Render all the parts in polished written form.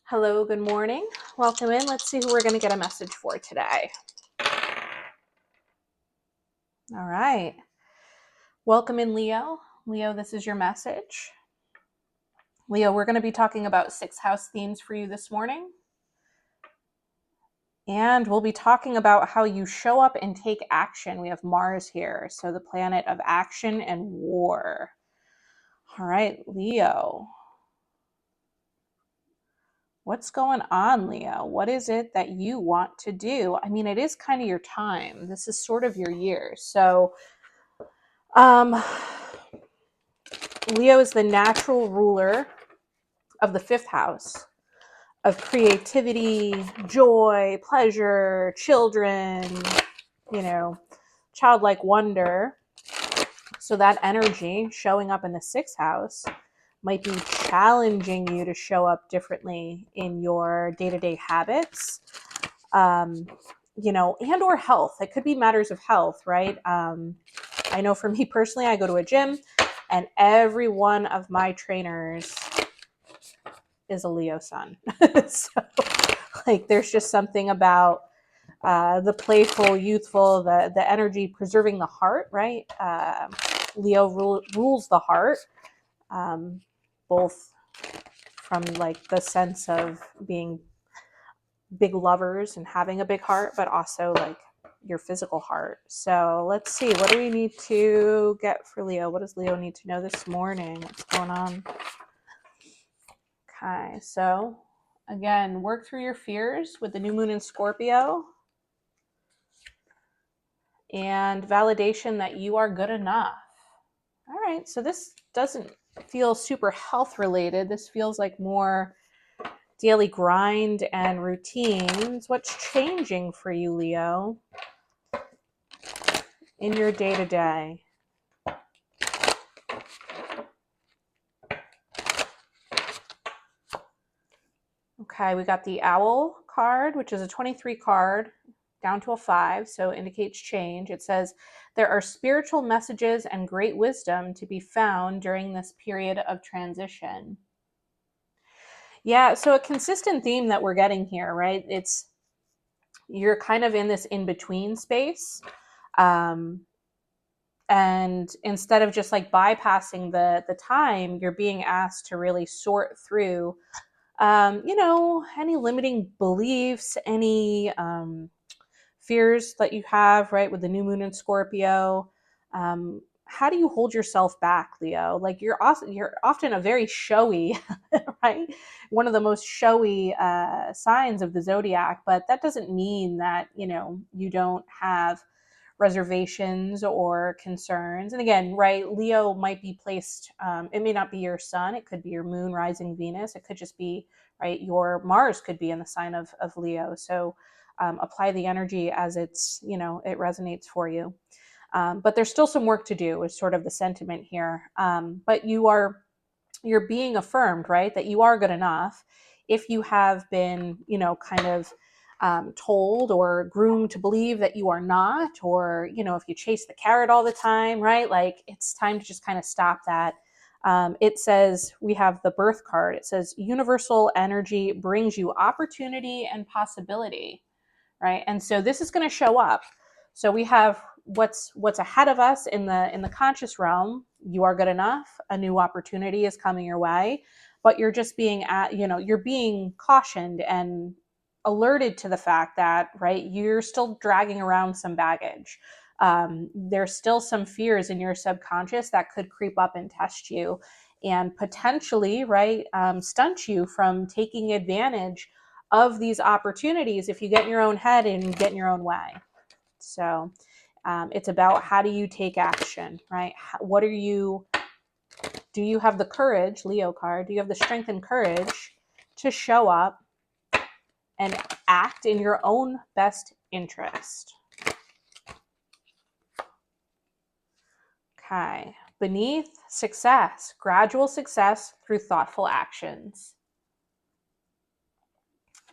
Hello, good morning. Welcome in. Let's see who we're going to get a message for today. All right. Welcome in, Leo. Leo, this is your message. Leo, we're going to be talking about 6 house themes for you this morning. And we'll be talking about how you show up and take action. We have Mars here, so the planet of action and war. All right, Leo. What's going on, Leo? What is it that you want to do? I mean, it is kind of your time. This is sort of your year. So, Leo is the natural ruler of the 5th house of creativity, joy, pleasure, children, childlike wonder. So that energy showing up in the 6th house might be challenging you to show up differently in your day-to-day habits, and or health. It could be matters of health, right? I know for me personally, I go to a gym and every one of my trainers is a Leo sun. So there's just something about the playful, youthful, the energy, preserving the heart, right? Leo rules the heart, both from the sense of being big lovers and having a big heart, but also your physical heart. So let's see, what do we need to get for Leo? What does Leo need to know this morning? What's going on? Okay, so again, work through your fears with the new moon in Scorpio and validation that you are good enough. All right, so this doesn't feel super health related. This feels like more daily grind and routines. What's changing for you, Leo, in your day-to-day? Okay, we got the Owl card, which is a 23 card down to a 5, so it indicates change. It says, there are spiritual messages and great wisdom to be found during this period of transition. Yeah, so a consistent theme that we're getting here, right? You're kind of in this in-between space. And instead of just bypassing the time, you're being asked to really sort through any limiting beliefs, any fears that you have, right, with the new moon in Scorpio. How do you hold yourself back, Leo? You're often a very showy, right? One of the most showy signs of the zodiac, but that doesn't mean that, you don't have reservations or concerns. And again, right, Leo might be placed, it may not be your sun, it could be your moon, rising Venus, it could just be, right, your Mars could be in the sign of Leo. So apply the energy as it resonates for you. But there's still some work to do is sort of the sentiment here. But you're being affirmed, right, that you are good enough. If you have been, kind of told or groomed to believe that you are not, or, if you chase the carrot all the time, right, it's time to just kind of stop that. It says, we have the birth card. It says, universal energy brings you opportunity and possibility, right? And so this is going to show up. So we have what's ahead of us in the conscious realm. You are good enough. A new opportunity is coming your way, but you're just being you're being cautioned and alerted to the fact that, right, you're still dragging around some baggage. There's still some fears in your subconscious that could creep up and test you and potentially, right, stunt you from taking advantage of these opportunities if you get in your own head and get in your own way. So it's about, how do you take action, right? Do you have the courage, Leo card, do you have the strength and courage to show up and act in your own best interest? Okay. Beneath, success, gradual success through thoughtful actions.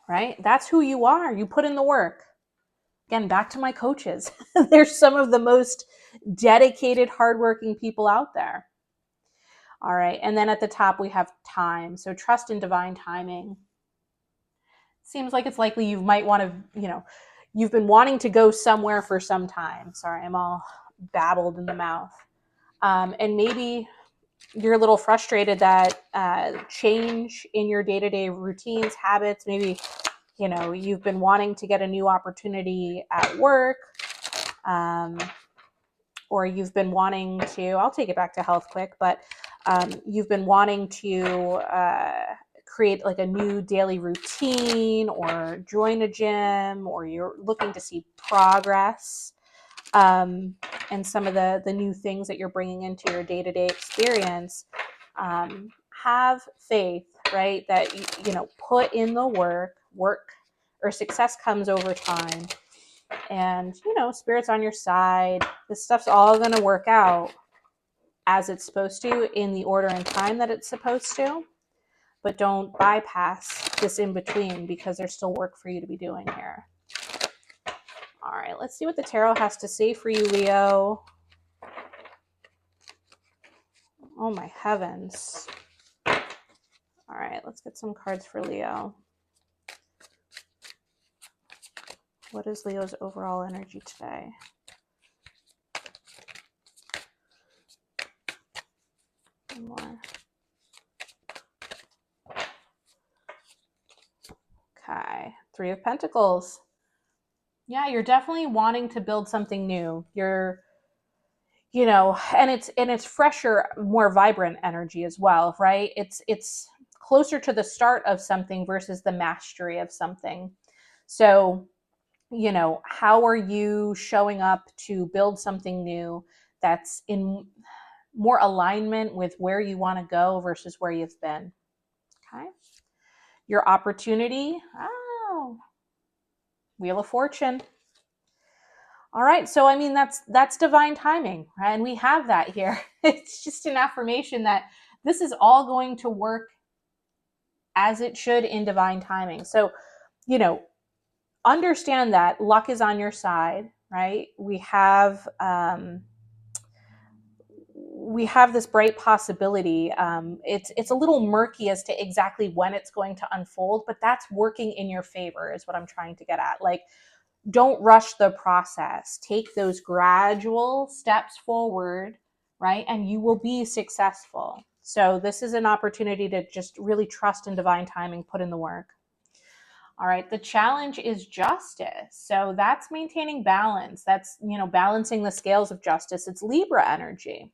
Right? That's who you are. You put in the work. Again, back to my coaches. They're some of the most dedicated, hardworking people out there. All right. And then at the top, we have time. So trust in divine timing. Seems like it's likely you might want to, you've been wanting to go somewhere for some time. Sorry, I'm all babbled in the mouth. And maybe you're a little frustrated that change in your day-to-day routines, habits, maybe, you've been wanting to get a new opportunity at work, um, or you've been wanting to, I'll take it back to health quick, but you've been wanting to create like a new daily routine or join a gym, or you're looking to see progress, and some of the new things that you're bringing into your day-to-day experience. Have faith, right? That put in the work or success comes over time, and spirit's on your side. This stuff's all going to work out as it's supposed to, in the order and time that it's supposed to. But don't bypass this in between, because there's still work for you to be doing here. All right, let's see what the tarot has to say for you, Leo. Oh my heavens. All right, let's get some cards for Leo. What is Leo's overall energy today? One more. Okay, Three of Pentacles. Yeah, you're definitely wanting to build something new. You're, and it's fresher, more vibrant energy as well, right? It's closer to the start of something versus the mastery of something. So, how are you showing up to build something new that's in more alignment with where you want to go versus where you've been? Okay. Your opportunity. Oh, Wheel of Fortune. All right. So, I mean, that's divine timing, right? And we have that here. It's just an affirmation that this is all going to work as it should in divine timing. So, understand that luck is on your side, right? We have this bright possibility. It's a little murky as to exactly when it's going to unfold, but that's working in your favor, is what I'm trying to get at. Like, don't rush the process. Take those gradual steps forward, right? And you will be successful. So this is an opportunity to just really trust in divine timing, put in the work. All right, the challenge is justice. So that's maintaining balance. That's, balancing the scales of justice. It's Libra energy.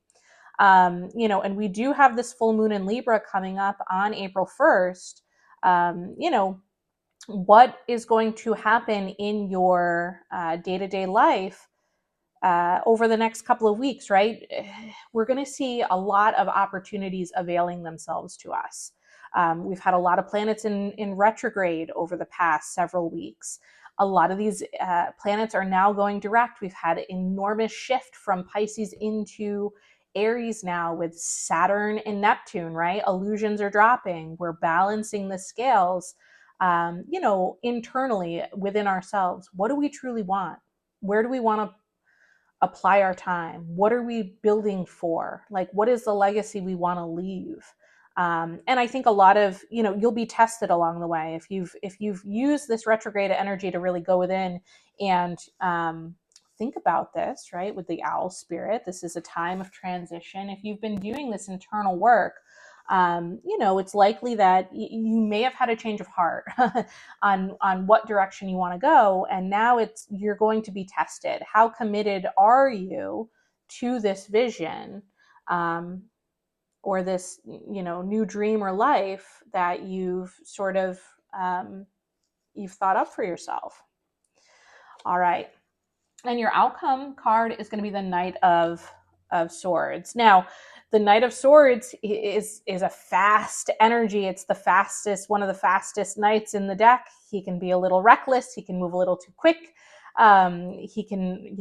And we do have this full moon in Libra coming up on April 1st. What is going to happen in your day-to-day life over the next couple of weeks, right? We're going to see a lot of opportunities availing themselves to us. We've had a lot of planets in retrograde over the past several weeks. A lot of these planets are now going direct. We've had an enormous shift from Pisces into Aries now with Saturn and Neptune, right? Illusions are dropping. We're balancing the scales, internally within ourselves. What do we truly want? Where do we want to apply our time? What are we building for? Like, what is the legacy we want to leave? And I think a lot of, you'll be tested along the way. If you've used this retrograde energy to really go within and think about this, right? With the owl spirit, this is a time of transition. If you've been doing this internal work, it's likely that you may have had a change of heart on what direction you want to go, and now you're going to be tested. How committed are you to this vision, or this new dream or life that you've sort of you've thought up for yourself? All right, and your outcome card is going to be the Knight of Swords. Now, the Knight of Swords is a fast energy. It's one of the fastest knights in the deck. He can be a little reckless. He can move a little too quick. He can,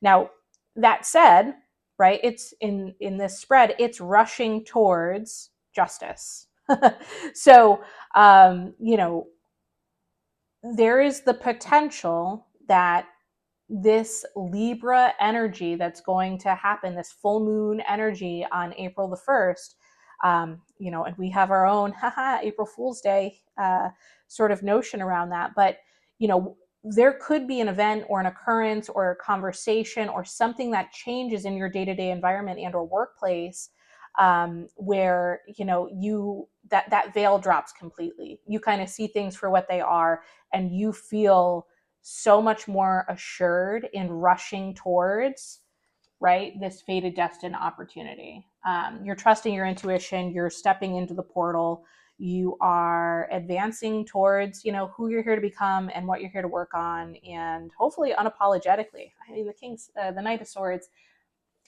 Now, that said, right, it's in this spread, it's rushing towards justice. So, there is the potential that this Libra energy that's going to happen, this full moon energy on April the 1st, And we have our own haha April Fool's Day sort of notion around that. But there could be an event or an occurrence or a conversation or something that changes in your day-to-day environment and or workplace, where that veil drops completely. You kind of see things for what they are, and you feel so much more assured in rushing towards, right, this fated destined opportunity. You're trusting your intuition, you're stepping into the portal, you are advancing towards who you're here to become and what you're here to work on, and hopefully unapologetically. I mean, the Knight of Swords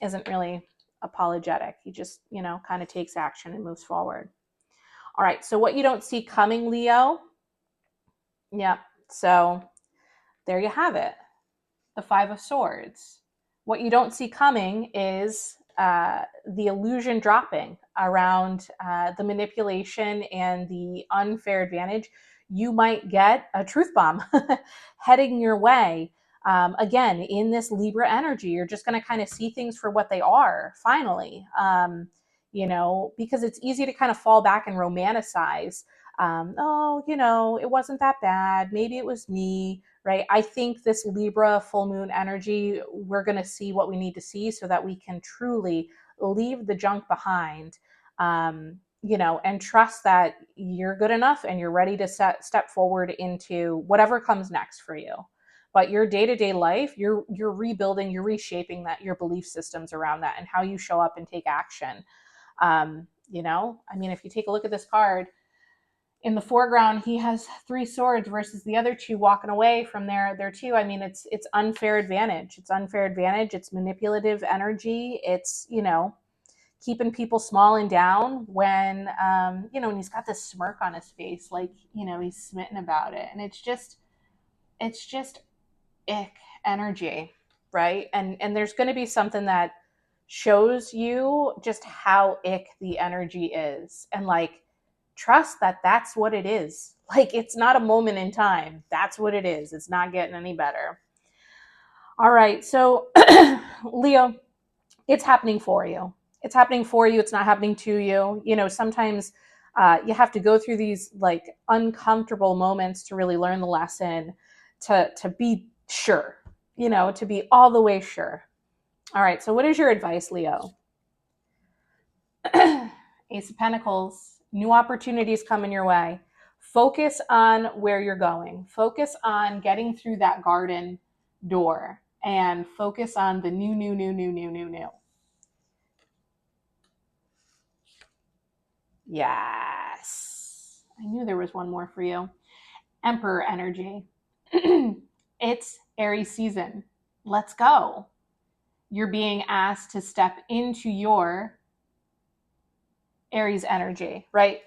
isn't really apologetic. He just kind of takes action and moves forward. All right, so what you don't see coming, Leo. Yep. So there you have it, the Five of Swords. What you don't see coming is the illusion dropping around the manipulation and the unfair advantage. You might get a truth bomb heading your way. Again, in this Libra energy, you're just going to kind of see things for what they are, finally. Because it's easy to kind of fall back and romanticize. It wasn't that bad. Maybe it was me, right? I think this Libra full moon energy, we're going to see what we need to see so that we can truly leave the junk behind, and trust that you're good enough and you're ready to step forward into whatever comes next for you. But your day-to-day life, you're rebuilding, you're reshaping your belief systems around that and how you show up and take action. If you take a look at this card, in the foreground, he has 3 swords versus the other 2 walking away from their 2. I mean, it's unfair advantage. It's unfair advantage. It's manipulative energy. It's, keeping people small and down when, and he's got this smirk on his face, like, he's smitten about it. And it's just ick energy, right? And there's going to be something that shows you just how ick the energy is. And like, trust that that's what it is. Like, it's not a moment in time. That's what it is. It's not getting any better. All right. So, Leo, it's happening for you. It's happening for you. It's not happening to you. Sometimes you have to go through these like uncomfortable moments to really learn the lesson, to be sure, to be all the way sure. All right. So, what is your advice, Leo? Ace of Pentacles, new opportunities coming your way. Focus on where you're going. Focus on getting through that garden door and focus on the new. Yes. I knew there was one more for you. Emperor energy. It's Aries season. Let's go. You're being asked to step into your Aries energy, right?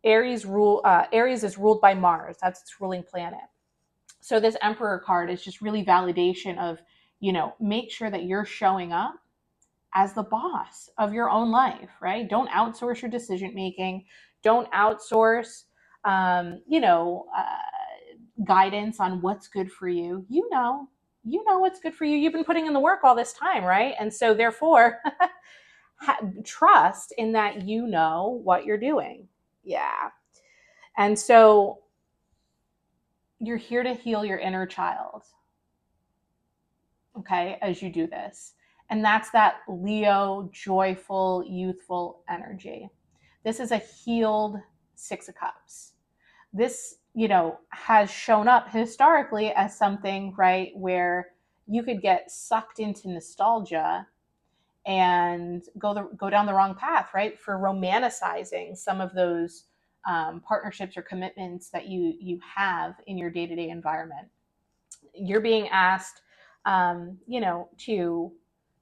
Aries is ruled by Mars. That's its ruling planet. So this Emperor card is just really validation of, make sure that you're showing up as the boss of your own life, right? Don't outsource your decision making. Don't outsource, guidance on what's good for you. You know what's good for you. You've been putting in the work all this time, right? And so therefore, trust in that you know what you're doing. Yeah. And so you're here to heal your inner child, okay, as you do this. And that's that Leo, joyful, youthful energy. This is a healed 6 of Cups. This, has shown up historically as something, right, where you could get sucked into nostalgia and go down the wrong path, right, for romanticizing some of those partnerships or commitments that you have in your day-to-day environment. You're being asked, to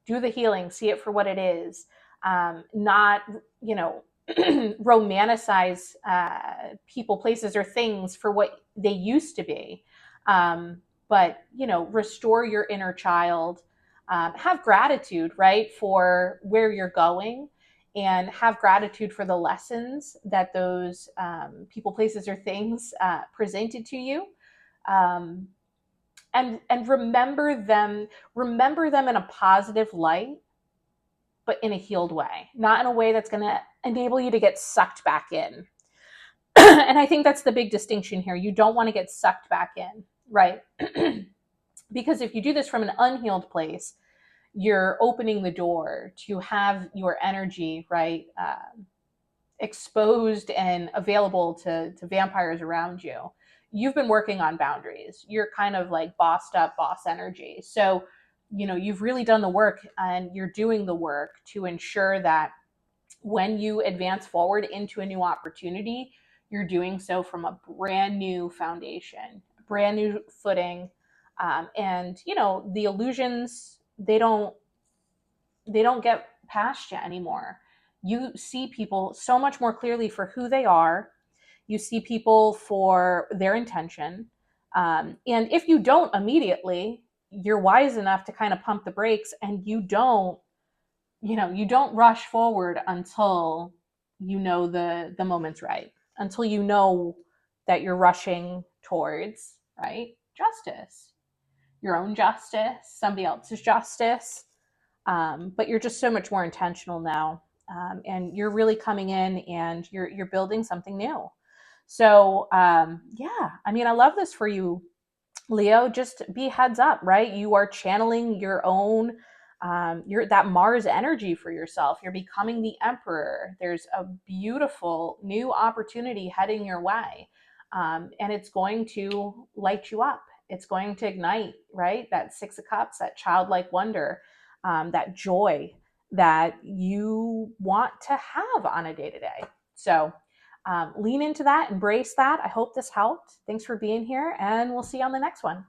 do the healing, see it for what it is, not, romanticize people, places, or things for what they used to be. But, restore your inner child, have gratitude, right, for where you're going, and have gratitude for the lessons that those people, places, or things presented to you. And remember them in a positive light, but in a healed way, not in a way that's going to enable you to get sucked back in. And I think that's the big distinction here. You don't want to get sucked back in, right? Because if you do this from an unhealed place, you're opening the door to have your energy, right, exposed and available to vampires around you. You've been working on boundaries. You're kind of like bossed up boss energy. So, you've really done the work and you're doing the work to ensure that when you advance forward into a new opportunity, you're doing so from a brand new foundation, brand new footing. And the illusions, they don't get past you anymore. You see people so much more clearly for who they are. You see people for their intention. And if you don't immediately, you're wise enough to kind of pump the brakes, and you don't rush forward until the moment's right, until you know that you're rushing towards, right, justice, your own justice, somebody else's justice. But you're just so much more intentional now, and you're really coming in and you're building something new. So yeah, I mean, I love this for you, Leo. Just be heads up, right? You are channeling your own, your that Mars energy for yourself. You're becoming the Emperor. There's a beautiful new opportunity heading your way, and it's going to light you up. It's going to ignite, right? That Six of Cups, that childlike wonder, that joy that you want to have on a day to day. So lean into that, embrace that. I hope this helped. Thanks for being here, and we'll see you on the next one.